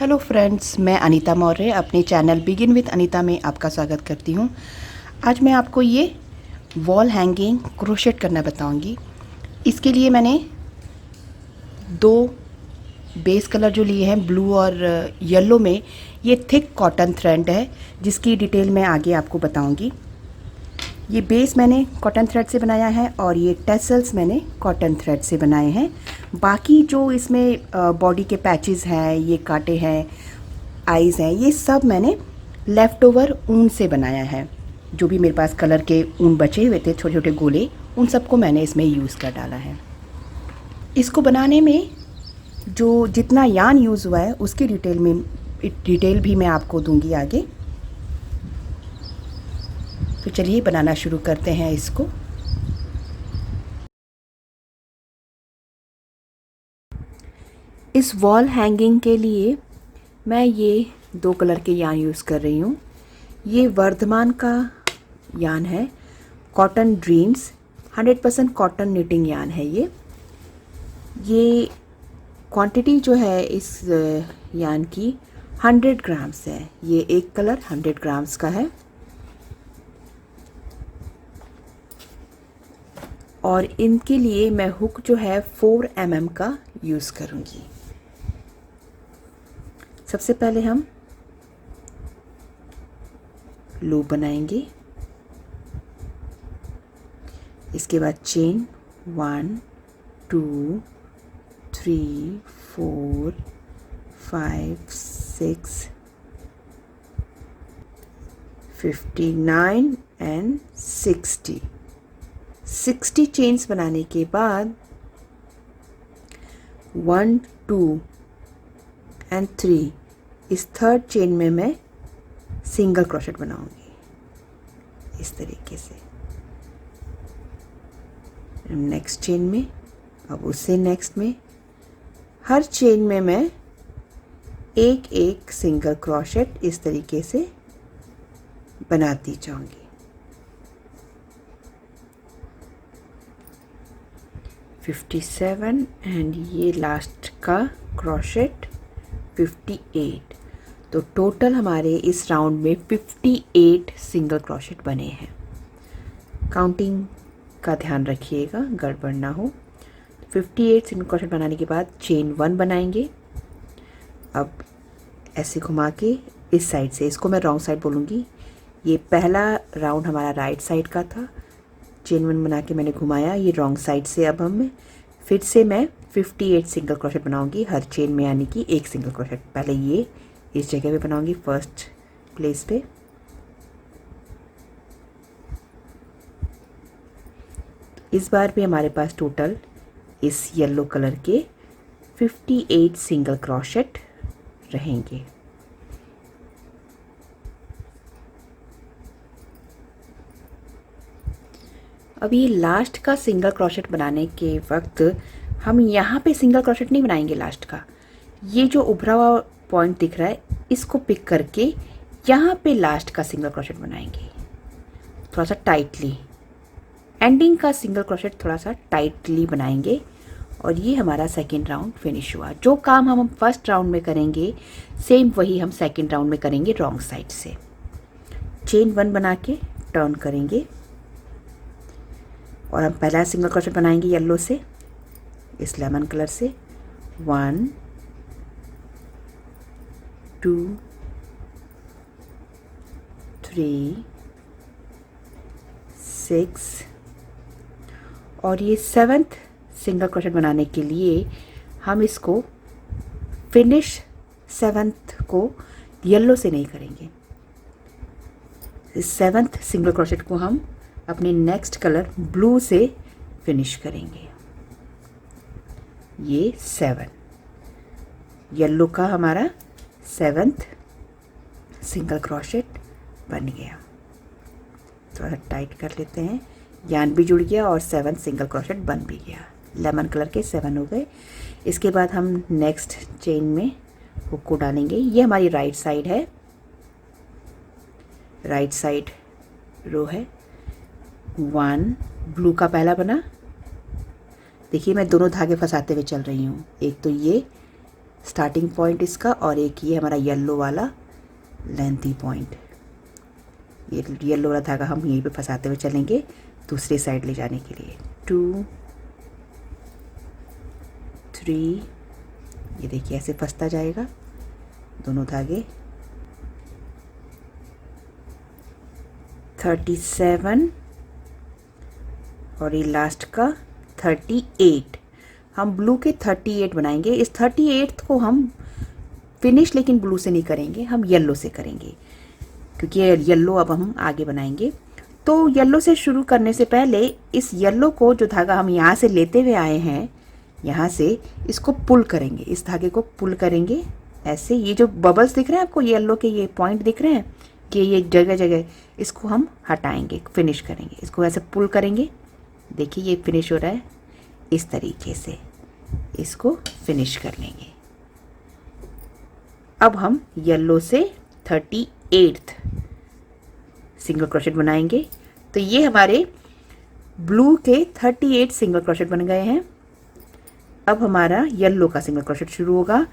Hello friends, मैं अनीता मौर्य अपने channel begin with Anita में आपका स्वागत करती हूँ। आज मैं आपको ये वॉल हैंगिंग क्रोशेट करना बताऊँगी। इसके लिए मैंने दो बेस कलर जो लिए हैं, ब्लू और येलो में, ये थिक कॉटन थ्रेड है जिसकी डिटेल मैं आगे आपको बताऊँगी। ये बेस मैंने कॉटन थ्रेड से बनाया है और ये टेसल्स मैंने कॉटन थ्रेड से बनाए हैं। बाकी जो इसमें बॉडी के पैचेस हैं, ये कांटे हैं, आइज़ हैं, ये सब मैंने लेफ़्ट ओवर ऊन से बनाया है। जो भी मेरे पास कलर के ऊन बचे हुए थे, छोटे छोटे गोले, उन सबको मैंने इसमें यूज़ कर डाला है। इसको बनाने में जो जितना यान यूज़ हुआ है उसकी डिटेल भी मैं आपको दूंगी आगे। तो चलिए बनाना शुरू करते हैं इसको। इस वॉल हैंगिंग के लिए मैं ये दो कलर के यान यूज़ कर रही हूँ। ये वर्धमान का यान है, कॉटन ड्रीम्स, 100% कॉटन निटिंग यान है ये क्वांटिटी जो है इस यान की 100 ग्राम्स है। ये एक कलर 100 ग्राम्स का है और इनके लिए मैं हुक जो है 4 mm का यूज़ करूँगी। सबसे पहले हम लूप बनाएंगे, इसके बाद चेन 1 2 3 4 5 6 59 एंड 60 चेन्स बनाने के बाद 1 2 एंड 3 इस थर्ड चेन में मैं सिंगल क्रोशेट बनाऊंगी इस तरीके से। नेक्स्ट चेन में, अब उससे नेक्स्ट में, हर चेन में मैं एक एक सिंगल क्रोशेट इस तरीके से बनाती जाऊंगी। $57 एंड ये लास्ट का क्रोशेट 58। तो टोटल हमारे इस राउंड में 58 सिंगल क्रोशेट बने हैं। काउंटिंग का ध्यान रखिएगा, गड़बड़ ना हो। 58 सिंगल क्रोशेट बनाने के बाद चेन 1 बनाएंगे। अब ऐसे घुमा के इस साइड से, इसको मैं रॉन्ग साइड बोलूँगी, ये पहला राउंड हमारा राइट साइड का था। चेन 1 बना के मैंने घुमाया, ये रॉन्ग साइड से अब हम फिर से मैं 58 सिंगल क्रोशेट बनाऊंगी हर चेन में, यानी कि एक सिंगल क्रोशेट पहले ये इस जगह पे बनाऊंगी, फर्स्ट प्लेस पे। इस बार भी हमारे पास टोटल इस येलो कलर के 58 सिंगल क्रोशेट रहेंगे। अब ये लास्ट का सिंगल क्रोशेट बनाने के वक्त हम यहाँ पे सिंगल क्रोशेट नहीं बनाएंगे लास्ट का। ये जो उभरा हुआ पॉइंट दिख रहा है, इसको पिक करके यहाँ पे लास्ट का सिंगल क्रोशेट बनाएंगे, थोड़ा सा टाइटली। एंडिंग का सिंगल क्रोशेट थोड़ा सा टाइटली बनाएंगे और ये हमारा सेकेंड राउंड फिनिश हुआ। जो काम हम फर्स्ट राउंड में करेंगे सेम वही हम सेकेंड राउंड में करेंगे रॉन्ग साइड से। चेन 1 बना के टर्न करेंगे और हम पहला सिंगल क्रोशेट बनाएंगे येलो से, इस लेमन कलर से। 1 2 3 6 और ये 7th सिंगल क्रोशेट बनाने के लिए हम इसको फिनिश 7th को येलो से नहीं करेंगे। इस 7th सिंगल क्रोशेट को हम अपने नेक्स्ट कलर ब्लू से फिनिश करेंगे। ये 7 येलो का हमारा 7th सिंगल क्रोशेट बन गया। थोड़ा टाइट कर लेते हैं, यान भी जुड़ गया और 7 सिंगल क्रोशेट बन भी गया। लेमन कलर के 7 हो गए। इसके बाद हम नेक्स्ट चेन में हुक को डालेंगे। ये हमारी राइट साइड है, राइट साइड रो है। 1 ब्लू का पहला बना, देखिए मैं दोनों धागे फंसाते हुए चल रही हूँ। एक तो ये स्टार्टिंग पॉइंट इसका, और एक ये हमारा येलो वाला लेंथी पॉइंट। ये येलो वाला धागा हम यहीं पे फंसाते हुए चलेंगे दूसरी साइड ले जाने के लिए। 2 3, ये देखिए ऐसे फंसता जाएगा दोनों धागे। 37 और ये लास्ट का 38। हम ब्लू के 38 बनाएंगे। इस 38 को हम फिनिश लेकिन ब्लू से नहीं करेंगे, हम येलो से करेंगे, क्योंकि येलो अब हम आगे बनाएंगे। तो येलो से शुरू करने से पहले इस येलो को, जो धागा हम यहाँ से लेते हुए आए हैं, यहाँ से इसको पुल करेंगे, इस धागे को पुल करेंगे ऐसे। ये जो बबल्स दिख रहे हैं आपको, येलो के ये पॉइंट दिख रहे हैं कि ये जगह जगह, इसको हम हटाएंगे, फिनिश करेंगे। इसको ऐसे पुल करेंगे, देखिए ये फिनिश हो रहा है। इस तरीके से इसको फिनिश कर लेंगे। अब हम येलो से 38 सिंगल क्रोशेट बनाएंगे। तो ये हमारे ब्लू के 38 सिंगल क्रोशेट बन गए हैं। अब हमारा येलो का सिंगल क्रोशेट शुरू होगा।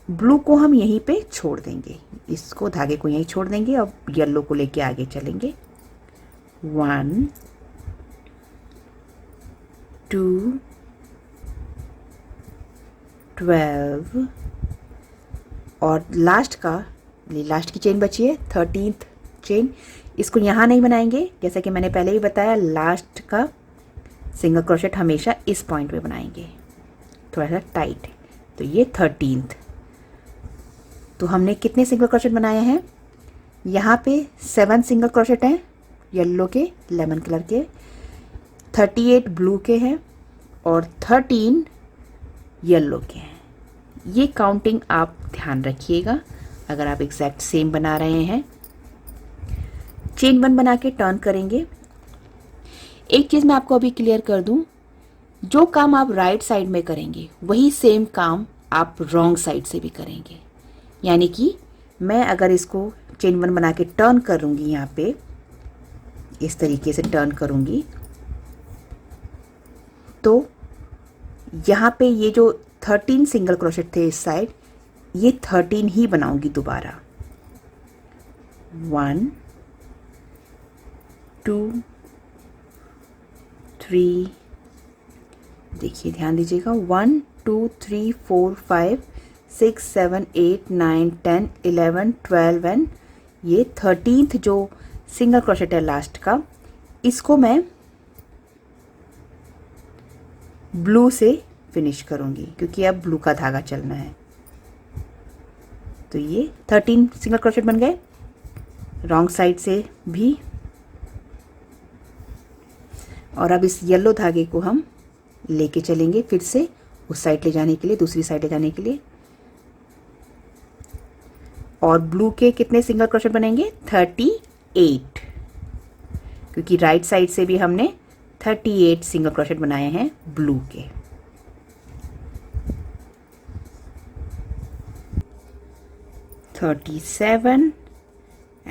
ब्लू को हम यहीं पे छोड़ देंगे, इसको धागे को यहीं छोड़ देंगे। अब येलो को लेके आगे चलेंगे। 1 2 12 और लास्ट की चेन बची है 13th चेन। इसको यहाँ नहीं बनाएंगे, जैसा कि मैंने पहले ही बताया, लास्ट का सिंगल क्रोशेट हमेशा इस पॉइंट पे बनाएंगे, थोड़ा सा टाइट। तो ये 13th। तो हमने कितने सिंगल क्रोशेट बनाए हैं? यहाँ पे 7 सिंगल क्रोशेट हैं येलो के, लेमन कलर के, 38 ब्लू के हैं और 13 येलो के हैं। ये काउंटिंग आप ध्यान रखिएगा अगर आप एग्जैक्ट सेम बना रहे हैं। चेन 1 बना के टर्न करेंगे। एक चीज़ मैं आपको अभी क्लियर कर दूं, जो काम आप राइट साइड में करेंगे वही सेम काम आप रॉन्ग साइड से भी करेंगे। यानी कि मैं अगर इसको चेन 1 बना के टर्न करूंगी, यहाँ पे इस तरीके से टर्न करूंगी, तो यहाँ पे ये जो 13 सिंगल क्रोशेट थे इस साइड, ये 13 ही बनाऊंगी दोबारा। 1 2 3, देखिए ध्यान दीजिएगा, 1 2 3 4 5 6 7 8 9 10 11 12 एंड ये 13th जो सिंगल क्रोशेट है लास्ट का, इसको मैं ब्लू से फिनिश करूंगी क्योंकि अब ब्लू का धागा चलना है। तो ये 13 सिंगल क्रोशेट बन गए रॉन्ग साइड से भी। और अब इस येलो धागे को हम लेके चलेंगे फिर से उस साइड ले जाने के लिए, दूसरी साइड ले जाने के लिए। और ब्लू के कितने सिंगल क्रोशेट बनेंगे? 38, क्योंकि राइट साइड से भी हमने 38 सिंगल क्रोशेट बनाए हैं ब्लू के। $37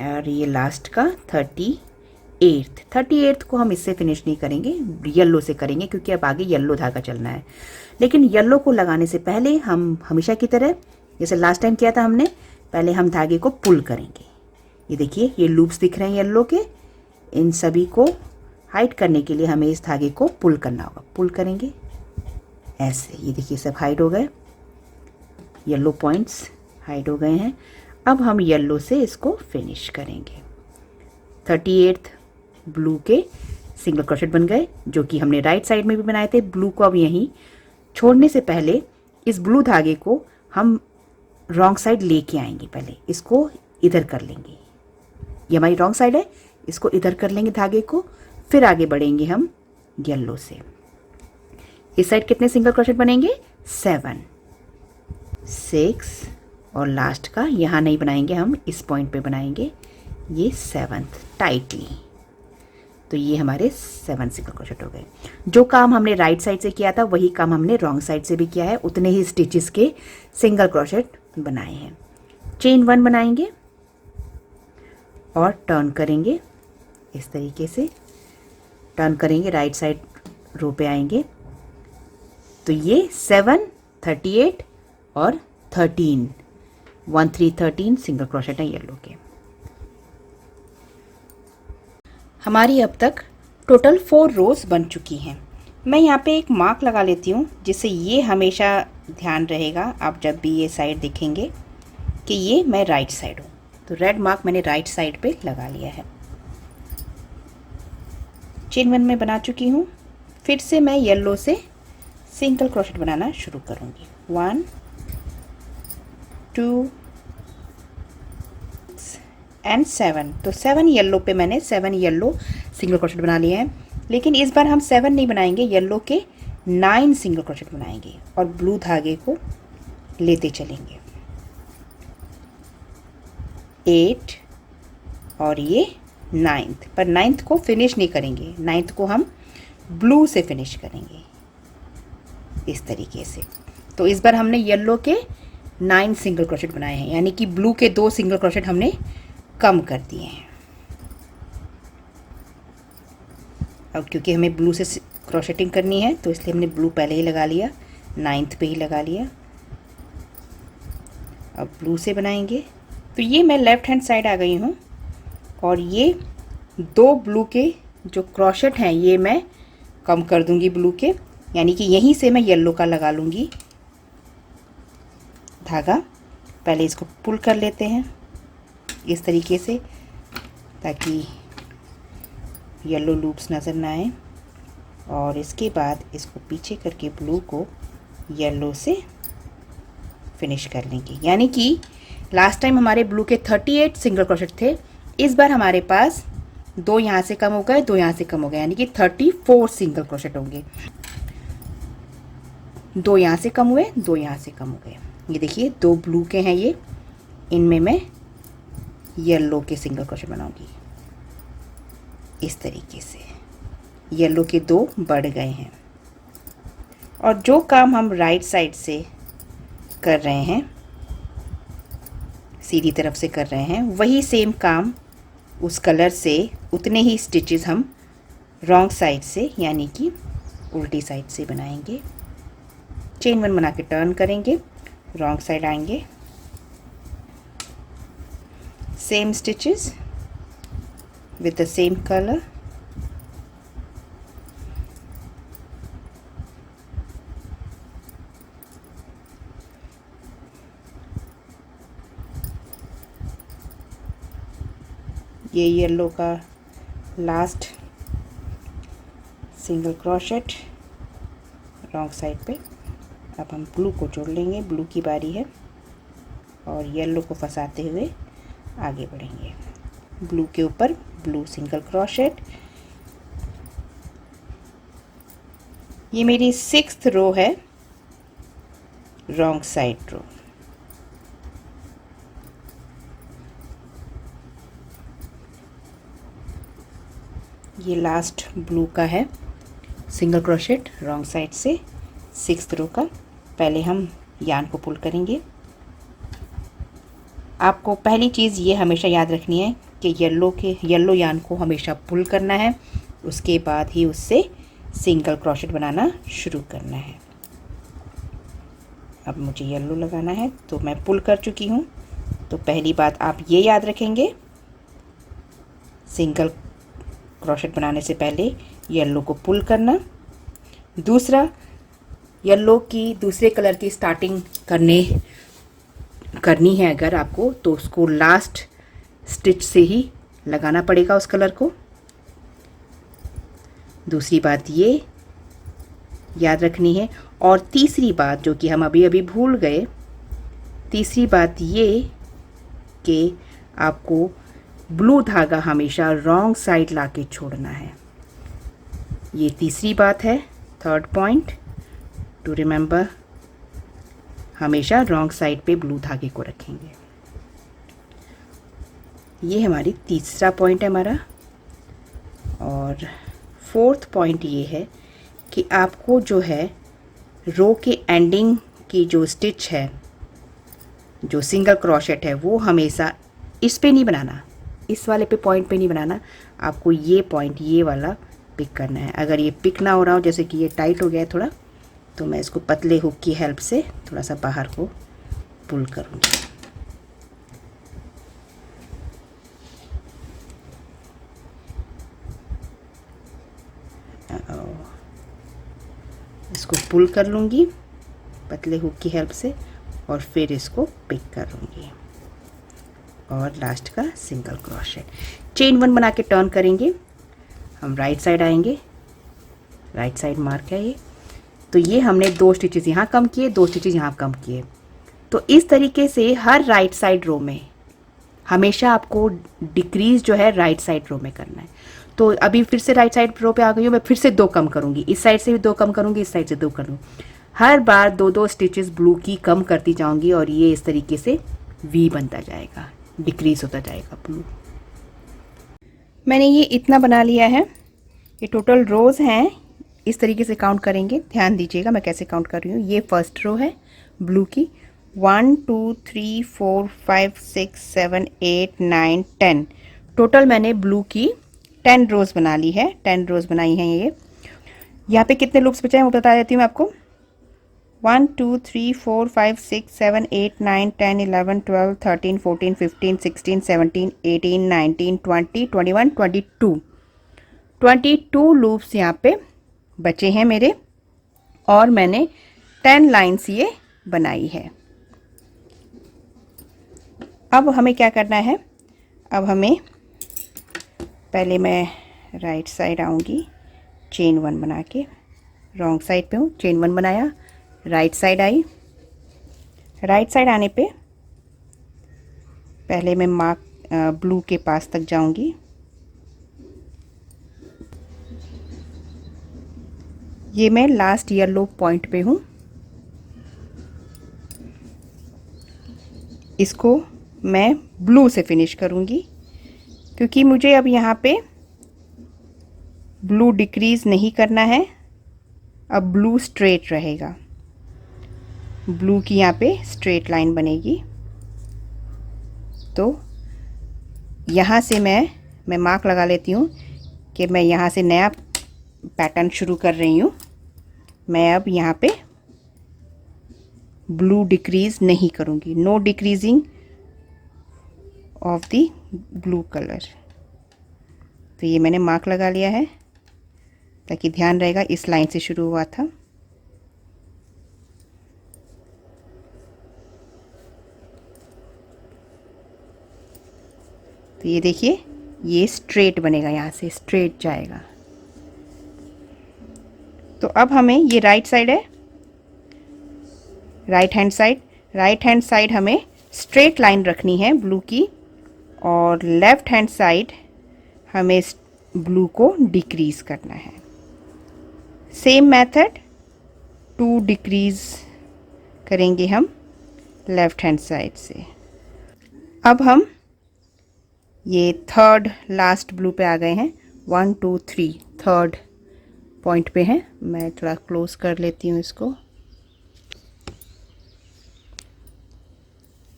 और ये लास्ट का 38th को हम इससे फिनिश नहीं करेंगे, येलो से करेंगे क्योंकि अब आगे येलो धागा चलना है। लेकिन येलो को लगाने से पहले हम हमेशा की तरह, जैसे लास्ट टाइम किया था हमने, पहले हम धागे को पुल करेंगे। ये देखिए ये लूप्स दिख रहे हैं येलो के, इन सभी को हाइड करने के लिए हमें इस धागे को पुल करना होगा। पुल करेंगे ऐसे, ये देखिए सब हाइड हो गए, येलो पॉइंट्स हाइड हो गए हैं। अब हम येलो से इसको फिनिश करेंगे। 38th ब्लू के सिंगल क्रोशेट बन गए जो कि हमने राइट साइड में भी बनाए थे। ब्लू को अब यहीं छोड़ने से पहले इस ब्लू धागे को हम रॉन्ग साइड लेके आएंगे। पहले इसको इधर कर लेंगे, ये हमारी रॉन्ग साइड है, इसको इधर कर लेंगे धागे को, फिर आगे बढ़ेंगे हम येलो से। इस साइड कितने सिंगल क्रोशेट बनेंगे? 7 6 और लास्ट का यहाँ नहीं बनाएंगे, हम इस पॉइंट पे बनाएंगे, ये 7th टाइटली। तो ये हमारे 7 सिंगल क्रोशेट हो गए। जो काम हमने राइट साइड से किया था वही काम हमने रॉन्ग साइड से भी किया है, उतने ही स्टिचेस के सिंगल क्रोशेट बनाए हैं। चेन 1 बनाएंगे और टर्न करेंगे, इस तरीके से टर्न करेंगे, राइट साइड रो पे आएंगे। तो ये 7 38 और 13 1 3 13 सिंगल क्रोशेट है येलो के। हमारी अब तक टोटल 4 रोज़ बन चुकी हैं। मैं यहाँ पे एक मार्क लगा लेती हूँ जिससे ये हमेशा ध्यान रहेगा आप जब भी ये साइड देखेंगे कि ये मैं राइट साइड हूँ। तो रेड मार्क मैंने राइट साइड पे लगा लिया है। चेन 1 में बना चुकी हूँ। फिर से मैं येलो से सिंगल क्रोशेट बनाना शुरू करूँगी। 1 2 एंड 7। तो 7 येलो पे मैंने 7 येलो सिंगल क्रोशेट बना लिए हैं। लेकिन इस बार हम 7 नहीं बनाएंगे, येलो के 9 सिंगल क्रोशेट बनाएंगे और ब्लू धागे को लेते चलेंगे। 8 और ये 9th, पर 9th को फिनिश नहीं करेंगे, 9th को हम ब्लू से फिनिश करेंगे इस तरीके से। तो इस बार हमने येलो के 9 सिंगल क्रोशेट बनाए हैं, यानी कि ब्लू के 2 सिंगल क्रोशेट हमने कम कर दिए हैं। अब क्योंकि हमें ब्लू से क्रोशेटिंग करनी है तो इसलिए हमने ब्लू पहले ही लगा लिया, 9th पे ही लगा लिया। अब ब्लू से बनाएंगे। तो ये मैं लेफ़्ट हैंड साइड आ गई हूँ और ये 2 ब्लू के जो क्रोशेट हैं ये मैं कम कर दूंगी ब्लू के, यानी कि यहीं से मैं येलो का लगा लूँगी धागा। पहले इसको पुल कर लेते हैं इस तरीके से ताकि येलो लूप्स नज़र ना आए, और इसके बाद इसको पीछे करके ब्लू को येलो से फिनिश कर लेंगे। यानी कि लास्ट टाइम हमारे ब्लू के 38 सिंगल क्रोशेट थे, इस बार हमारे पास 2 यहाँ से कम हो गए, 2 यहाँ से कम हो गए, यानी कि 34 सिंगल क्रोशेट होंगे। 2 यहाँ से कम हुए, 2 यहाँ से कम हो गए। ये देखिए 2 ब्लू के हैं ये, इनमें मैं येलो के सिंगल क्रोशेट बनाऊंगी इस तरीके से। येलो के 2 बढ़ गए हैं। और जो काम हम राइट साइड से कर रहे हैं, सीधी तरफ से कर रहे हैं, वही सेम काम उस कलर से उतने ही स्टिचेस हम रॉन्ग साइड से यानी कि उल्टी साइड से बनाएंगे। चेन 1 बना के टर्न करेंगे, रॉन्ग साइड आएंगे, same stitches with the same color, ये येलो का last single crochet wrong side पे। अब हम ब्लू को जोड़ लेंगे, ब्लू की बारी है, और येलो को फंसाते हुए आगे बढ़ेंगे। ब्लू के ऊपर ब्लू सिंगल क्रोशेट। ये मेरी 6th रो है, रॉन्ग साइड रो। ये लास्ट ब्लू का है सिंगल क्रोशेट रॉन्ग साइड से 6th रो का। पहले हम यान को पुल करेंगे। आपको पहली चीज़ ये हमेशा याद रखनी है कि येलो यान को हमेशा पुल करना है, उसके बाद ही उससे सिंगल क्रोशेट बनाना शुरू करना है। अब मुझे येलो लगाना है तो मैं पुल कर चुकी हूँ। तो पहली बात आप ये याद रखेंगे, सिंगल क्रोशेट बनाने से पहले येलो को पुल करना। दूसरा, येलो की दूसरे कलर की स्टार्टिंग करनी है अगर आपको, तो उसको लास्ट स्टिच से ही लगाना पड़ेगा उस कलर को। दूसरी बात ये याद रखनी है। और तीसरी बात जो कि हम अभी भूल गए, तीसरी बात ये कि आपको ब्लू धागा हमेशा रॉन्ग साइड लाके छोड़ना है। ये तीसरी बात है, 3rd पॉइंट टू रिमेंबर। हमेशा रॉन्ग साइड पे ब्लू धागे को रखेंगे। ये हमारी तीसरा पॉइंट है हमारा। और 4th पॉइंट ये है कि आपको जो है रो के एंडिंग की जो स्टिच है, जो सिंगल क्रोशेट है, वो हमेशा इस पे नहीं बनाना, इस वाले पे पॉइंट पे नहीं बनाना। आपको ये पॉइंट, ये वाला पिक करना है। अगर ये पिक ना हो रहा हो, जैसे कि ये टाइट हो गया है थोड़ा, तो मैं इसको पतले हुक की हेल्प से थोड़ा सा बाहर को पुल करूँगी। इसको पुल कर लूँगी पतले हुक की हेल्प से और फिर इसको पिक कर लूँगी और लास्ट का सिंगल क्रोशेट। चेन 1 बना के टर्न करेंगे। हम राइट साइड आएंगे, राइट साइड मार्क है ये, तो ये हमने 2 स्टिचेस यहाँ कम किए, 2 स्टिचेस यहाँ कम किए। तो इस तरीके से हर राइट साइड रो में हमेशा आपको डिक्रीज जो है राइट साइड रो में करना है। तो अभी फिर से राइट साइड रो पे आ गई हूँ, मैं फिर से 2 कम करूँगी, इस साइड से भी 2 कम करूँगी, इस साइड से 2 करूँगी। हर बार 2-2 स्टिचेस ब्लू की कम करती जाऊँगी और ये इस तरीके से वी बनता जाएगा, डिक्रीज होता जाएगा ब्लू। मैंने ये इतना बना लिया है। ये टोटल रोज़ हैं, इस तरीके से काउंट करेंगे। ध्यान दीजिएगा मैं कैसे काउंट कर रही हूँ। ये फर्स्ट रो है ब्लू की, 1 2 3 4 5 6 7 8 9 10। टोटल मैंने ब्लू की 10 रोज़ बना ली है, 10 रोज़ बनाई हैं ये। यहाँ पे कितने लूप्स बचे हैं वो बता देती हूँ आपको। 1 2 3 4 5 6 7 8 9 10 11 12 13 14 15 16 17 18 19 20 21 22 लूप्स यहाँ पे बचे हैं मेरे और मैंने 10 लाइन्स ये बनाई है। अब हमें क्या करना है, अब हमें पहले मैं राइट साइड आऊँगी, चेन 1 बना के, रॉन्ग साइड पे हूँ, चेन 1 बनाया, right side I. Right side आने पे पहले मैं मार्क ब्लू के पास तक जाऊँगी। ये मैं लास्ट येलो पॉइंट पे हूँ। इसको मैं ब्लू से फिनिश करूँगी क्योंकि मुझे अब यहाँ पे ब्लू डिक्रीज़ नहीं करना है। अब ब्लू स्ट्रेट रहेगा, ब्लू की यहाँ पे स्ट्रेट लाइन बनेगी। तो यहाँ से मैं मार्क लगा लेती हूँ कि मैं यहाँ से नया पैटर्न शुरू कर रही हूँ। मैं अब यहाँ पे ब्लू डिक्रीज़ नहीं करूँगी, no decreasing of the blue colour. तो ये मैंने मार्क लगा लिया है ताकि ध्यान रहेगा इस लाइन से शुरू हुआ था। तो ये देखिए ये स्ट्रेट बनेगा, यहाँ से स्ट्रेट जाएगा। तो अब हमें ये राइट साइड है, राइट हैंड साइड हमें स्ट्रेट लाइन रखनी है ब्लू की और लेफ्ट हैंड साइड हमें ब्लू को डिक्रीज करना है। सेम मेथड 2 डिक्रीज करेंगे हम लेफ्ट हैंड साइड से। अब हम ये थर्ड लास्ट ब्लू पे आ गए हैं, 1 2 3 थर्ड पॉइंट पे हैं। मैं थोड़ा क्लोज कर लेती हूँ इसको।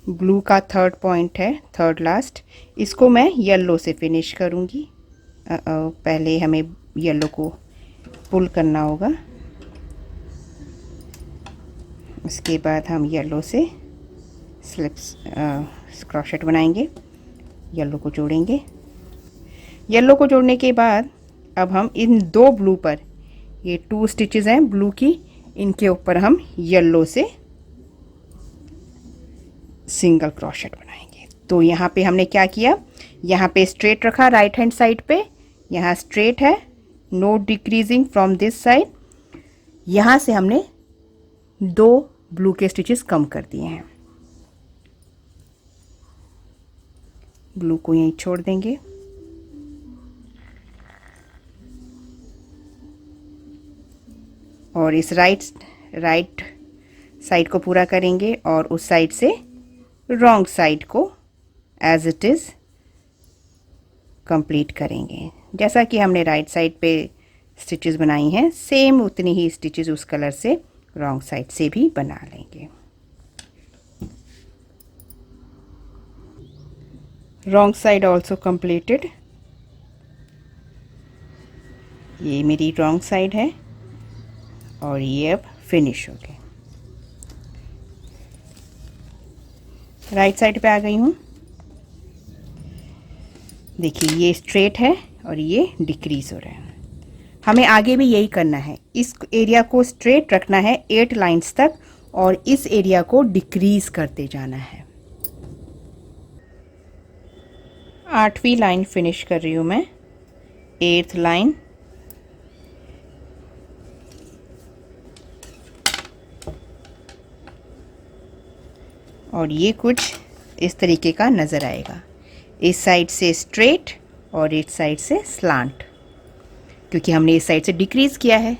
ब्लू का थर्ड पॉइंट है, थर्ड लास्ट। इसको मैं येलो से फिनिश करूँगी। पहले हमें येलो को पुल करना होगा, उसके बाद हम येलो से स्लिप्स क्रोशेट बनाएंगे, येलो को जोड़ेंगे। येलो को जोड़ने के बाद अब हम इन 2 ब्लू पर, ये 2 स्टिचेस हैं ब्लू की, इनके ऊपर हम येलो से सिंगल क्रोशेट बनाएंगे। तो यहाँ पे हमने क्या किया, यहाँ पे स्ट्रेट रखा राइट हैंड साइड पे, यहाँ स्ट्रेट है, no decreasing from this side. यहाँ से हमने 2 ब्लू के स्टिचेस कम कर दिए हैं। ब्लू को यहीं छोड़ देंगे। और इस राइट साइड को पूरा करेंगे और उस साइड से रॉन्ग साइड को एज इट इज़ कंप्लीट करेंगे। जैसा कि हमने राइट साइड पे स्टिचेस बनाई हैं, सेम उतनी ही स्टिचेस उस कलर से रॉन्ग साइड से भी बना लेंगे। Wrong side also completed. ये मेरी रॉन्ग साइड है और ये अब फिनिश हो गए। राइट साइड पे आ गई हूँ। देखिए ये स्ट्रेट है और ये डिक्रीज हो रहा है। हमें आगे भी यही करना है, इस एरिया को स्ट्रेट रखना है 8 लाइंस तक और इस एरिया को डिक्रीज करते जाना है। 8वीं लाइन फिनिश कर रही हूँ मैं, 8th लाइन। और ये कुछ इस तरीके का नज़र आएगा, इस साइड से स्ट्रेट और इस साइड से स्लांट, क्योंकि हमने इस साइड से डिक्रीज़ किया है।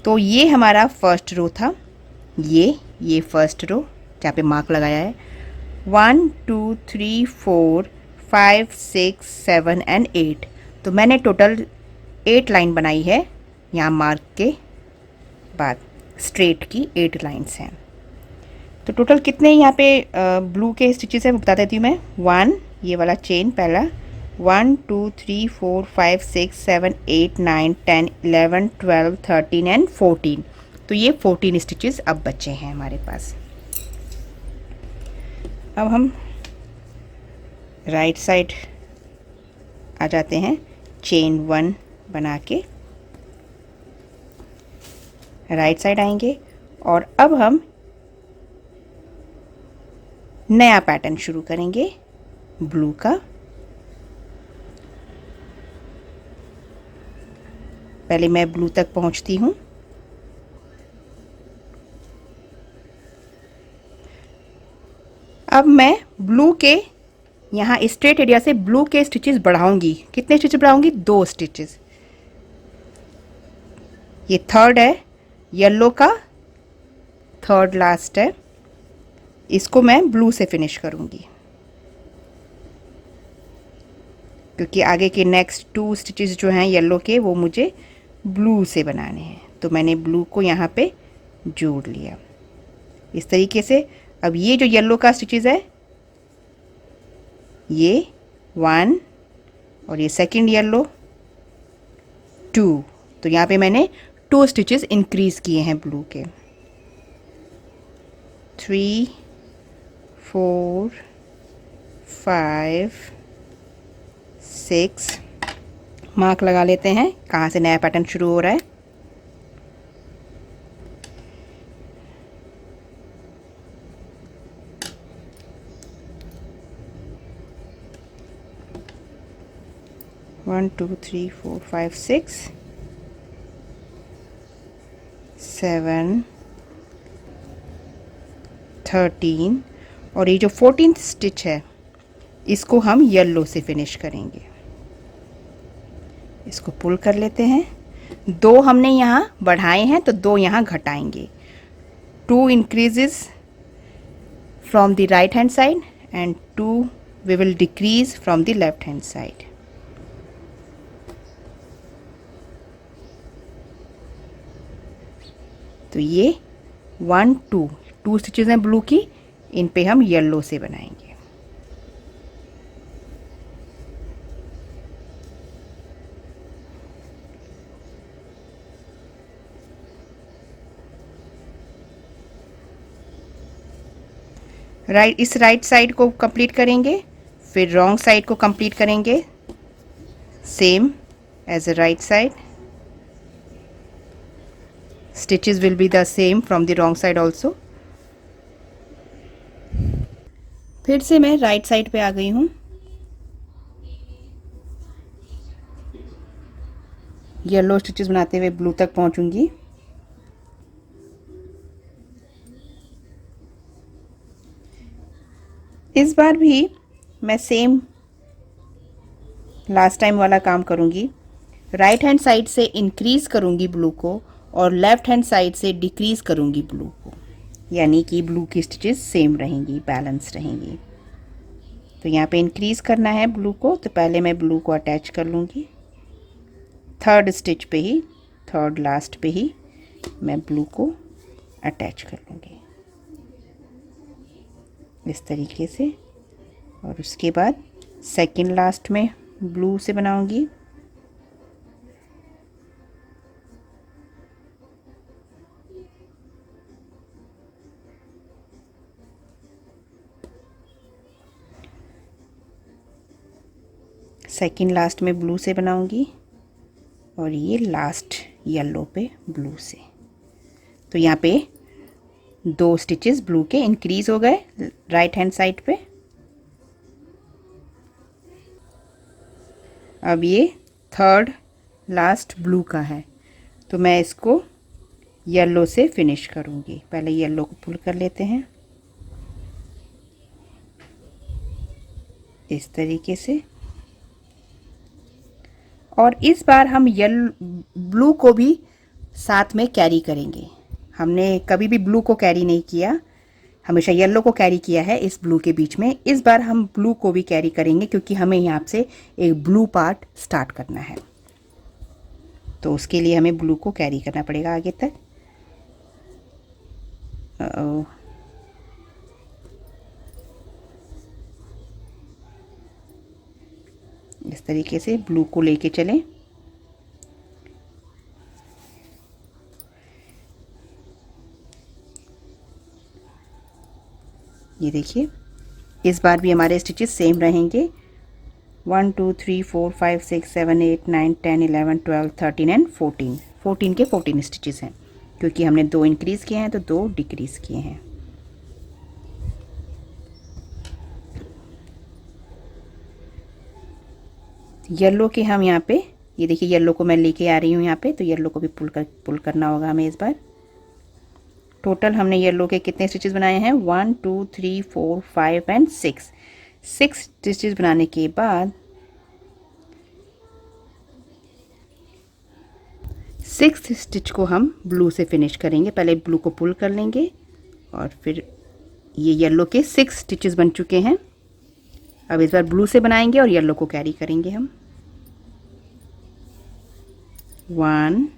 तो ये हमारा फर्स्ट रो था, ये फर्स्ट रो जहाँ पे मार्क लगाया है। 1 2 3 4 5 6 7 एंड 8, तो मैंने टोटल 8 लाइन बनाई है। यहाँ मार्क के बाद स्ट्रेट की 8 लाइन्स हैं। तो टोटल कितने यहाँ पे ब्लू के स्टिचेस हैं बता देती हूँ मैं। 1 ये वाला चेन पहला, 1 2 3 4 5 6 7 8 9 10 11 12 13 एंड 14। तो ये 14 स्टिचेस अब बचे हैं हमारे पास। अब हम राइट साइड आ जाते हैं, चेन 1 बना के राइट साइड आएंगे और अब हम नया पैटर्न शुरू करेंगे ब्लू का। पहले मैं ब्लू तक पहुंचती हूँ। अब मैं ब्लू के यहाँ स्ट्रेट एरिया से ब्लू के स्टिचेस बढ़ाऊंगी। कितने स्टिचेस बढ़ाऊंगी? 2 स्टिचेस। ये थर्ड है, येलो का थर्ड लास्ट है, इसको मैं ब्लू से फिनिश करूंगी क्योंकि आगे के नेक्स्ट 2 स्टिचेस जो हैं येलो के वो मुझे ब्लू से बनाने हैं। तो मैंने ब्लू को यहाँ पे जोड़ लिया इस तरीके से। अब ये जो येलो का स्टिचेस है, ये 1 और ये सेकंड येलो 2, तो यहाँ पे मैंने 2 स्टिचेस इंक्रीज किए हैं ब्लू के। 3 4 5 6 मार्क लगा लेते हैं कहाँ से नया पैटर्न शुरू हो रहा है। वन 2 3 4 5 6 7 13 और ये जो 14th स्टिच है इसको हम येलो से फिनिश करेंगे। इसको पुल कर लेते हैं। 2 हमने यहाँ बढ़ाए हैं तो 2 यहाँ घटाएंगे। 2 increases from the right hand side and 2 we will decrease from the left hand side। तो ये 1 2 स्टिचेस हैं ब्लू की, इन पे हम येलो से बनाएंगे। इस राइट साइड को कंप्लीट करेंगे, फिर रॉन्ग साइड को कंप्लीट करेंगे same as a right side. Stitches will be the same from the wrong side also। फिर से मैं राइट साइड पे आ गई हूँ। येलो स्टिचेस बनाते हुए ब्लू तक पहुंचूंगी। इस बार भी मैं सेम लास्ट टाइम वाला काम करूंगी। राइट हैंड साइड से इंक्रीज करूंगी ब्लू को और लेफ्ट हैंड साइड से डिक्रीज करूंगी ब्लू को, यानी कि ब्लू की स्टिचेस सेम रहेंगी, बैलेंस रहेंगी। तो यहाँ पे इंक्रीज करना है ब्लू को, तो पहले मैं ब्लू को अटैच कर लूँगी। थर्ड स्टिच पे ही, थर्ड लास्ट पे ही मैं ब्लू को अटैच कर लूँगी इस तरीके से। और उसके बाद सेकंड लास्ट में ब्लू से बनाऊँगी। सेकंड लास्ट में ब्लू से बनाऊंगी और ये लास्ट येलो पे ब्लू से। तो यहाँ पे 2 स्टिचेस ब्लू के इंक्रीज हो गए राइट हैंड साइड पे। अब ये थर्ड लास्ट ब्लू का है, तो मैं इसको येलो से फिनिश करूँगी। पहले येलो को पुल कर लेते हैं इस तरीके से, और इस बार हम ब्लू को भी साथ में कैरी करेंगे। हमने कभी भी ब्लू को कैरी नहीं किया, हमेशा येलो को कैरी किया है इस ब्लू के बीच में। इस बार हम ब्लू को भी कैरी करेंगे क्योंकि हमें यहाँ से एक ब्लू पार्ट स्टार्ट करना है, तो उसके लिए हमें ब्लू को कैरी करना पड़ेगा आगे तक। इस तरीके से ब्लू को लेके चलें। ये देखिए, इस बार भी हमारे स्टिचेस सेम रहेंगे। 1 2 3 4 5 6 7 8 9 10 11 12 13 एंड 14। 14 के 14 स्टिचेस हैं क्योंकि हमने 2 इंक्रीज़ किए हैं तो 2 डिक्रीज़ किए हैं। येलो के हम यहाँ पे, ये देखिए येलो को मैं लेके आ रही हूँ यहाँ पे, तो येलो को भी पुल करना होगा हमें इस बार। टोटल हमने येलो के कितने स्टिचेस बनाए हैं? 1 2 3 4 5 एंड 6। 6 स्टिचेस बनाने के बाद 6th स्टिच को हम ब्लू से फिनिश करेंगे। पहले ब्लू को पुल कर लेंगे और फिर ये येलो के 6 स्टिचेस बन चुके हैं। अब इस बार ब्लू से बनाएंगे और येलो को कैरी करेंगे हम। 1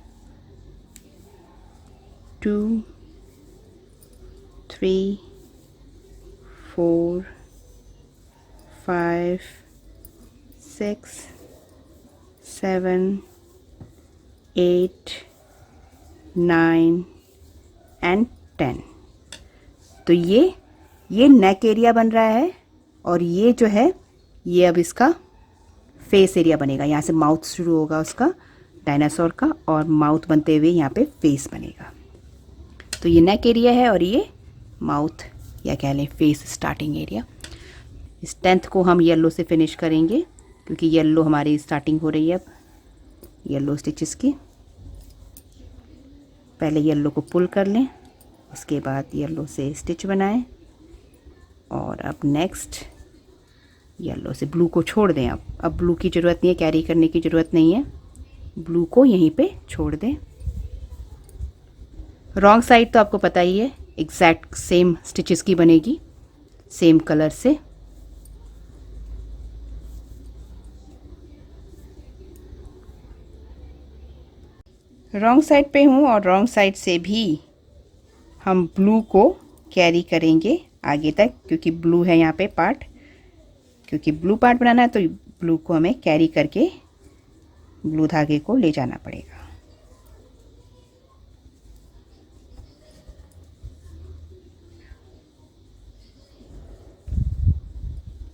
2 3 4 5 6 7 8 9 एंड 10। तो ये नेक एरिया बन रहा है और ये जो है ये अब इसका फेस एरिया बनेगा। यहाँ से माउथ शुरू होगा उसका, डायनासोर का, और माउथ बनते हुए यहाँ पे फेस बनेगा। तो ये नेक एरिया है और ये माउथ या कह लें फेस स्टार्टिंग एरिया। इस 10th को हम येलो से फिनिश करेंगे क्योंकि येलो हमारी स्टार्टिंग हो रही है अब येलो स्टिचेस की। पहले येलो को पुल कर लें, उसके बाद येलो से स्टिच बनाएं और अब नेक्स्ट येलो से ब्लू को छोड़ दें। अब ब्लू की ज़रूरत नहीं है, कैरी करने की ज़रूरत नहीं है, ब्लू को यहीं पे छोड़ दें। रॉन्ग साइड तो आपको पता ही है, एग्जैक्ट सेम स्टिचेस की बनेगी सेम कलर से। रॉन्ग साइड पे हूँ और रॉन्ग साइड से भी हम ब्लू को कैरी करेंगे आगे तक क्योंकि ब्लू है यहाँ पे पार्ट, क्योंकि ब्लू पार्ट बनाना है तो ब्लू को हमें कैरी करके ब्लू धागे को ले जाना पड़ेगा।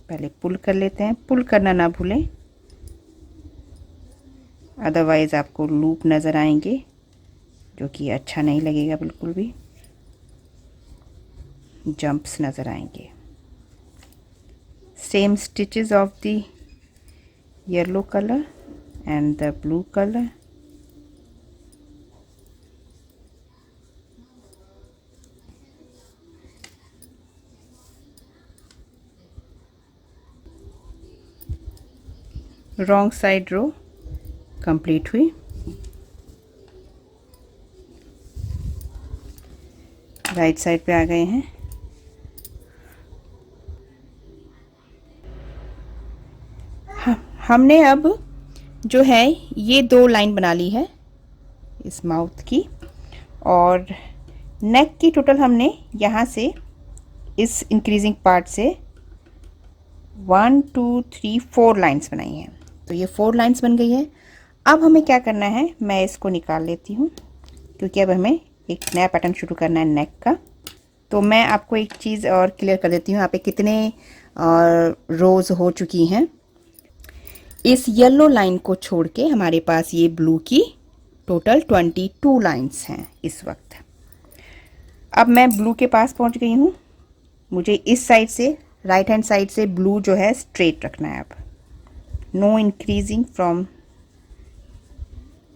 पहले पुल कर लेते हैं, पुल करना ना भूलें, अदरवाइज़ आपको लूप नज़र आएंगे जो कि अच्छा नहीं लगेगा, बिल्कुल भी जंप्स नज़र आएंगे। Same stitches of the yellow colour and the blue colour. Wrong side row complete हुई। राइट साइड पे आ गए हैं। हमने अब जो है ये 2 लाइन बना ली है इस माउथ की, और नेक की टोटल हमने यहाँ से इस इंक्रीजिंग पार्ट से 1 2 3 4 लाइंस बनाई हैं। तो ये 4 लाइंस बन गई है। अब हमें क्या करना है, मैं इसको निकाल लेती हूँ क्योंकि अब हमें एक नया पैटर्न शुरू करना है नेक का। तो मैं आपको एक चीज़ और क्लियर कर देती हूँ, यहाँ पे कितने रोज़ हो चुकी हैं। इस येलो लाइन को छोड़ के हमारे पास ये ब्लू की टोटल 22 लाइंस हैं इस वक्त। अब मैं ब्लू के पास पहुंच गई हूँ। मुझे इस साइड से, राइट हैंड साइड से ब्लू जो है स्ट्रेट रखना है। अब no increasing from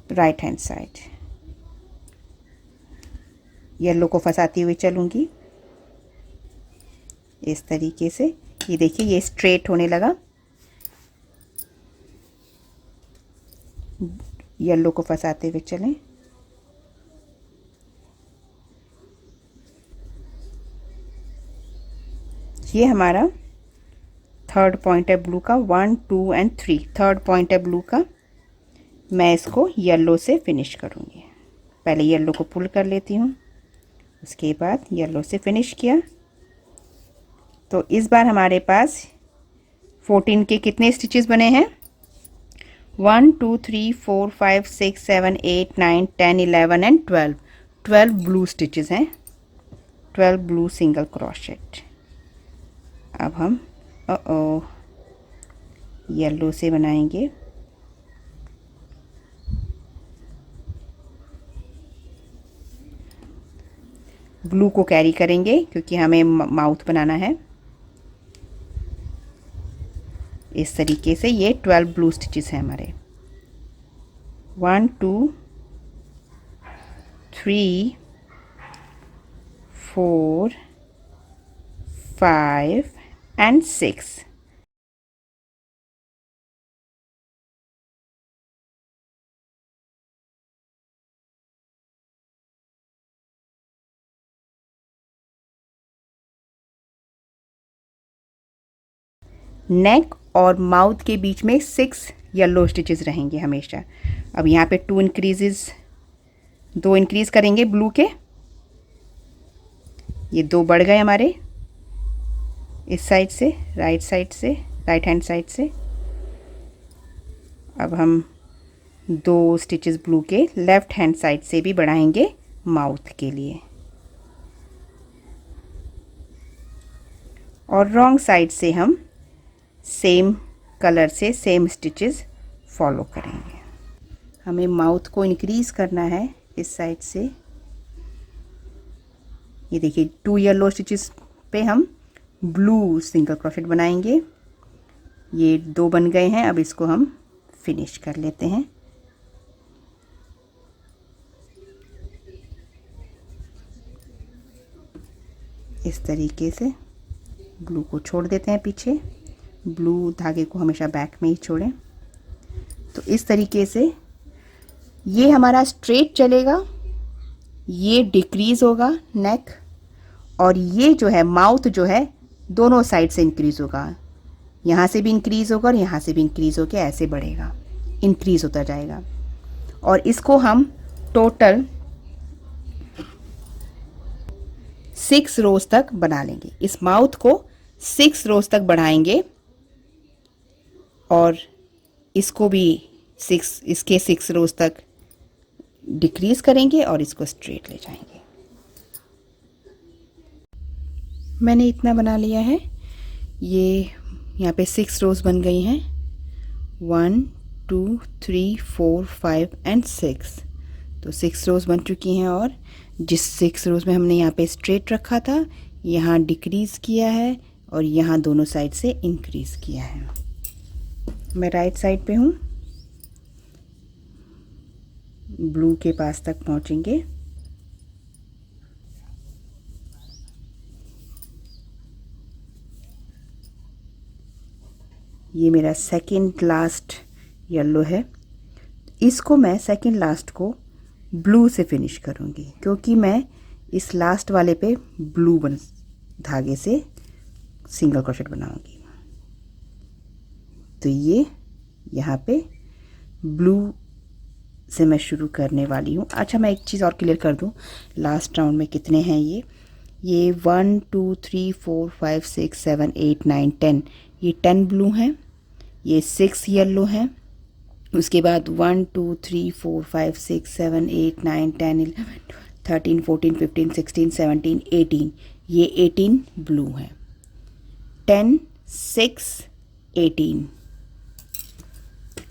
right hand side. Yellow को फंसाती हुई चलूँगी इस तरीके से। ये देखिए ये स्ट्रेट होने लगा। येलो को फंसाते हुए चलें। ये हमारा थर्ड पॉइंट है ब्लू का। 1 2 एंड 3 थर्ड पॉइंट है ब्लू का। मैं इसको येलो से फिनिश करूँगी। पहले येलो को पुल कर लेती हूँ, उसके बाद येलो से फिनिश किया। तो इस बार हमारे पास 14 के कितने स्टिचेस बने हैं? 1 2 3 4 5 6 7 8 9 10 11 एंड 12। 12 ब्लू स्टिचेस हैं, 12 ब्लू सिंगल क्रोशेट। अब हम येलो से बनाएंगे। ब्लू को कैरी करेंगे क्योंकि हमें माउथ बनाना है। इस तरीके से ये 12 ब्लू स्टिचेस हैं हमारे। 1 2 3 4 5 and 6। नेक और माउथ के बीच में 6 येलो स्टिचेस रहेंगे हमेशा। अब यहाँ पे 2 इंक्रीज करेंगे ब्लू के। ये 2 बढ़ गए हमारे इस साइड से, राइट हैंड साइड से। अब हम 2 स्टिचेस ब्लू के लेफ्ट हैंड साइड से भी बढ़ाएंगे माउथ के लिए, और रॉन्ग साइड से हम सेम कलर से सेम स्टिचेस फॉलो करेंगे। हमें माउथ को इंक्रीज करना है इस साइड से। ये देखिए 2 येलो स्टिचेस पे हम ब्लू सिंगल क्रोशेट बनाएंगे। ये 2 बन गए हैं। अब इसको हम फिनिश कर लेते हैं। इस तरीके से ब्लू को छोड़ देते हैं पीछे। ब्लू धागे को हमेशा बैक में ही छोड़ें। तो इस तरीके से ये हमारा स्ट्रेट चलेगा, ये डिक्रीज होगा नेक, और ये जो है माउथ जो है दोनों साइड से इंक्रीज होगा। यहाँ से भी इंक्रीज होगा और यहाँ से भी इंक्रीज होकर ऐसे बढ़ेगा, इंक्रीज होता जाएगा। और इसको हम टोटल 6 रोज तक बना लेंगे। इस माउथ को 6 रोज तक बढ़ाएंगे और इसको भी 6 रोज तक डिक्रीज करेंगे और इसको स्ट्रेट ले जाएंगे। मैंने इतना बना लिया है। ये यहाँ पे 6 रोज बन गई हैं। 1 2 3 4 5 एंड 6। तो 6 रोज बन चुकी हैं, और जिस 6 रोज में हमने यहाँ पे स्ट्रेट रखा था, यहाँ डिक्रीज किया है और यहाँ दोनों साइड से इंक्रीज किया है। मैं राइट साइड पे हूँ, ब्लू के पास तक पहुँचेंगे। ये मेरा सेकंड लास्ट येलो है। इसको मैं सेकंड लास्ट को ब्लू से फिनिश करूँगी, क्योंकि मैं इस लास्ट वाले पे ब्लू धागे से सिंगल क्रोशेट बनाऊँगी। तो ये यहाँ पे ब्लू से मैं शुरू करने वाली हूँ। अच्छा, मैं एक चीज़ और क्लियर कर दूँ, लास्ट राउंड में कितने हैं ये 1 2 3 4 5 6 7 8 9 10, ये 10 ब्लू हैं, ये 6 येलो हैं। उसके बाद 1 2 3 4 5 6 7 8 9 10 11 13 14 15 16 17 18, ये 18 ब्लू हैं। 10 6 18,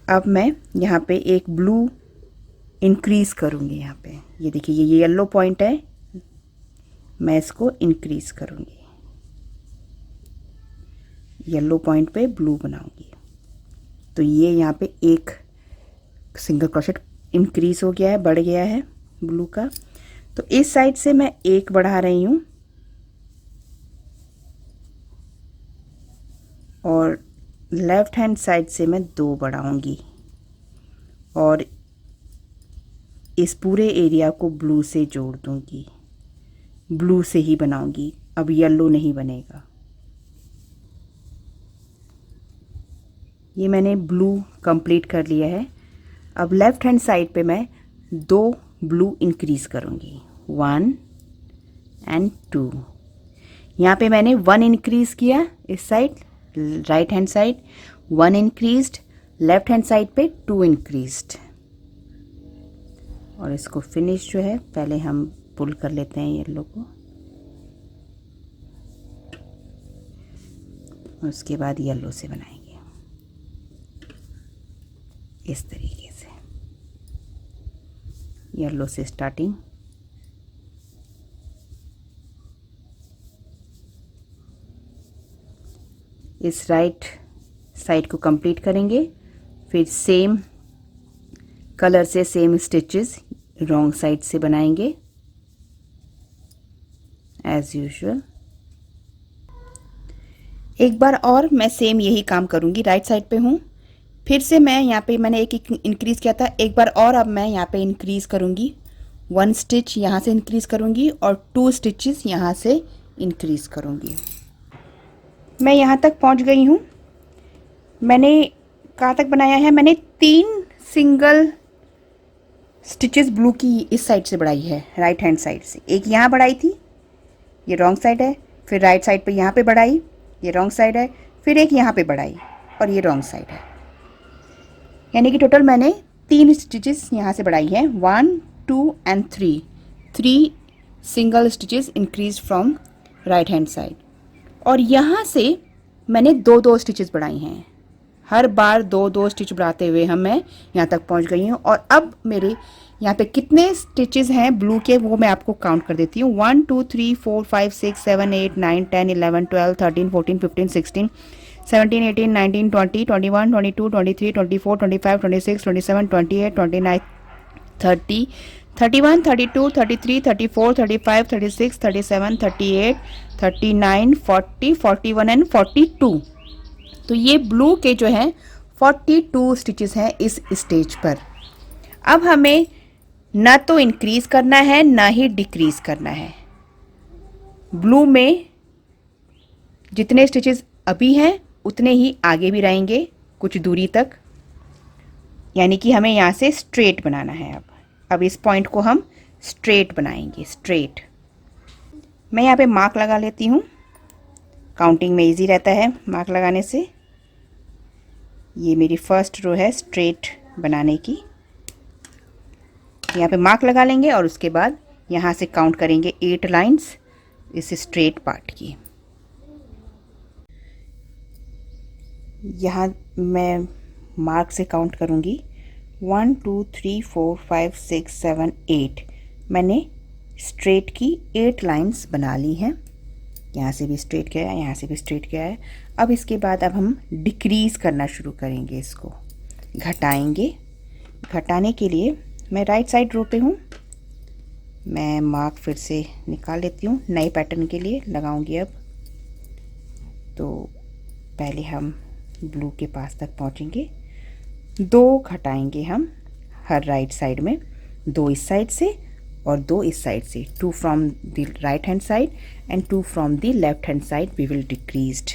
अब मैं यहाँ पे एक ब्लू इंक्रीज़ करूँगी। यहाँ पे ये देखिए, ये येलो पॉइंट है, मैं इसको इंक्रीज़ करूँगी, येलो पॉइंट पे ब्लू बनाऊँगी। तो ये यहाँ पे एक सिंगल क्रोशेट इंक्रीज़ हो गया है, बढ़ गया है ब्लू का। तो इस साइड से मैं एक बढ़ा रही हूँ और लेफ़्ट हैंड साइड से मैं 2 बढ़ाऊँगी और इस पूरे एरिया को ब्लू से जोड़ दूँगी, ब्लू से ही बनाऊँगी, अब येलो नहीं बनेगा। ये मैंने ब्लू कंप्लीट कर लिया है। अब लेफ़्ट हैंड साइड पे मैं 2 ब्लू इंक्रीज़ करूँगी, 1 एंड 2। यहाँ पे मैंने 1 इंक्रीज़ किया इस side, right hand side 1 increased, left hand side पे 2 इंक्रीज्ड। और इसको फिनिश जो है पहले हम पुल कर लेते हैं येलो को, और उसके बाद येलो से बनाएंगे इस तरीके से, येलो से स्टार्टिंग। इस राइट साइड को कंप्लीट करेंगे, फिर सेम कलर से सेम स्टिचेस रॉन्ग साइड से बनाएंगे एज यूजुअल। एक बार और मैं सेम यही काम करूँगी, राइट साइड पे हूँ, फिर से मैं यहाँ पे मैंने एक इंक्रीज़ किया था, एक बार और अब मैं यहाँ पे इंक्रीज़ करूँगी, 1 स्टिच यहाँ से इंक्रीज़ करूँगी और 2 स्टिचेस यहाँ से इंक्रीज़ करूँगी। मैं यहाँ तक पहुँच गई हूँ। मैंने कहाँ तक बनाया है, मैंने 3 सिंगल स्टिचेस ब्लू की इस साइड से बढ़ाई है, राइट हैंड साइड से। एक यहाँ बढ़ाई थी, ये रॉन्ग साइड है, फिर राइट साइड पे यहाँ पे बढ़ाई, ये रॉन्ग साइड है, फिर एक यहाँ पे बढ़ाई और ये रॉन्ग साइड है। यानी कि टोटल मैंने 3 स्टिचेस यहाँ से बढ़ाई हैं, 1 2 and 3 single stitches increase from right hand side. और यहाँ से मैंने 2 स्टिचेस बढ़ाई हैं, हर बार 2 स्टिच बढ़ाते हुए मैं यहाँ तक पहुँच गई हूँ। और अब मेरे यहाँ पे कितने स्टिचेस हैं ब्लू के वो मैं आपको काउंट कर देती हूँ, 1 2 3 4 5 6 7 8 9 10 11 12 13 14 15 16 17 18 19 20 21 22 23 24 25 26 27 28 29 30 31 32 33 34 35 36 37 38 39 40 41 एंड 42। तो ये ब्लू के जो हैं 42 स्टिचेस हैं इस स्टेज पर। अब हमें ना तो इंक्रीज़ करना है ना ही डिक्रीज़ करना है। ब्लू में जितने स्टिचेस अभी हैं उतने ही आगे भी रहेंगे कुछ दूरी तक, यानी कि हमें यहाँ से स्ट्रेट बनाना है। अब इस पॉइंट को हम स्ट्रेट बनाएंगे, स्ट्रेट। मैं यहाँ पे मार्क लगा लेती हूँ, काउंटिंग में इजी रहता है मार्क लगाने से। ये मेरी फर्स्ट रो है स्ट्रेट बनाने की, यहाँ पे मार्क लगा लेंगे और उसके बाद यहाँ से काउंट करेंगे 8 लाइंस इस स्ट्रेट पार्ट की। यहाँ मैं मार्क से काउंट करूँगी 1 2 3 4 5 6 7 8। मैंने स्ट्रेट की 8 लाइंस बना ली हैं, यहाँ से भी स्ट्रेट गया है, यहाँ से भी स्ट्रेट गया है। अब इसके बाद अब हम डिक्रीज़ करना शुरू करेंगे, इसको घटाएंगे। घटाने के लिए मैं राइट साइड रो पे हूँ, मैं मार्क फिर से निकाल लेती हूँ, नए पैटर्न के लिए लगाऊंगी। अब तो पहले हम ब्लू के पास तक पहुँचेंगे, 2 घटाएंगे हम हर राइट साइड में, 2 इस साइड से और 2 इस साइड से, 2 from the right hand side and 2 from the left hand side we will decreased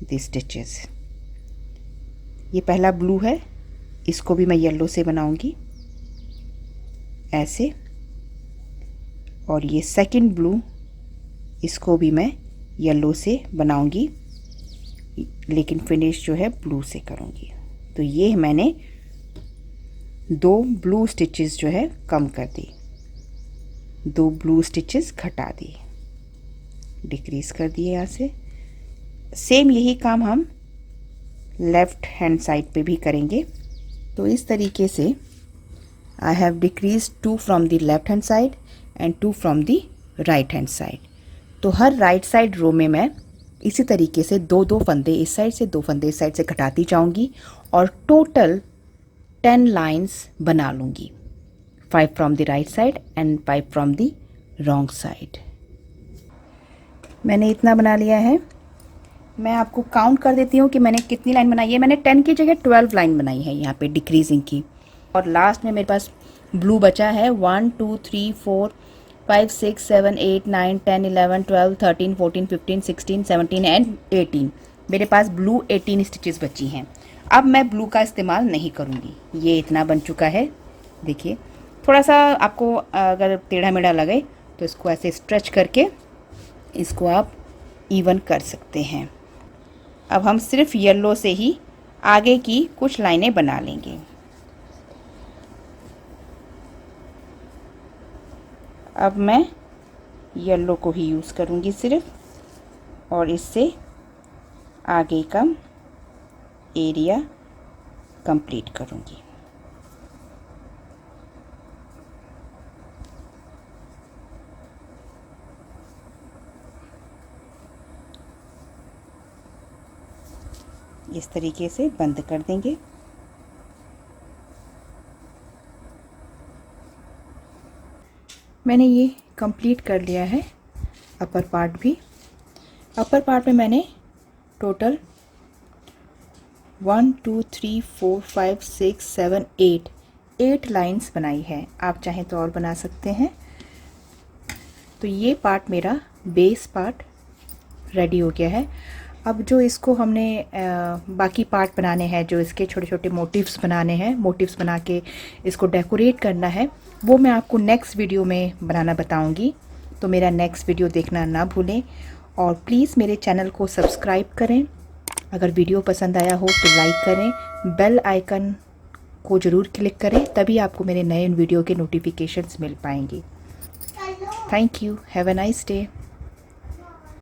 the stitches. ये पहला ब्लू है, इसको भी मैं येलो से बनाऊंगी ऐसे, और ये सेकंड ब्लू, इसको भी मैं येलो से बनाऊंगी लेकिन फिनिश जो है ब्लू से करूंगी। तो ये मैंने 2 ब्लू स्टिचेस जो है कम कर दी, 2 ब्लू स्टिचेस घटा दिए, डिक्रीज कर दिए यहाँ से। सेम यही काम हम लेफ़्ट हैंड साइड पे भी करेंगे। तो इस तरीके से I have decrease 2 from the left hand side and 2 from the right hand side. तो हर राइट साइड रो में मैं इसी तरीके से 2-2 फंदे इस साइड से 2 फंदे इस साइड से घटाती जाऊंगी और टोटल 10 लाइंस बना लूँगी, 5 from the right side and 5 from the wrong side. मैंने इतना बना लिया है। मैं आपको काउंट कर देती हूँ कि मैंने कितनी लाइन बनाई है। मैंने 10 की जगह 12 लाइन बनाई है यहाँ पे डिक्रीजिंग की। और लास्ट में मेरे पास ब्लू बचा है 1 2 3 4 5 6 7 8 9 10 11 12 13 14 15 16 17 एंड 18। मेरे पास ब्लू 18 स्टिचेस बची हैं। अब मैं ब्लू का इस्तेमाल नहीं करूँगी। ये इतना बन चुका है। देखिए थोड़ा सा आपको अगर टेढ़ा मेढ़ा लगे तो इसको ऐसे स्ट्रेच करके इसको आप इवन कर सकते हैं। अब हम सिर्फ येलो से ही आगे की कुछ लाइनें बना लेंगे। अब मैं येलो को ही यूज़ करूँगी सिर्फ और इससे आगे का एरिया कंप्लीट करूँगी। इस तरीके से बंद कर देंगे। मैंने ये कंप्लीट कर लिया है अपर पार्ट भी। अपर पार्ट में मैंने टोटल 1 2 3 4 5 6 7 8 लाइंस बनाई है। आप चाहें तो और बना सकते हैं। तो ये पार्ट मेरा बेस पार्ट रेडी हो गया है। अब जो इसको हमने बाकी पार्ट बनाने हैं, जो इसके छोटे छोटे मोटिव्स बनाने हैं, मोटिव्स बना के इसको डेकोरेट करना है, वो मैं आपको नेक्स्ट वीडियो में बनाना बताऊंगी। तो मेरा नेक्स्ट वीडियो देखना ना भूलें और प्लीज़ मेरे चैनल को सब्सक्राइब करें। अगर वीडियो पसंद आया हो तो लाइक करें, बेल आइकन को ज़रूर क्लिक करें, तभी आपको मेरे नए वीडियो के नोटिफिकेशंस मिल पाएंगे। Thank you. Have a nice day.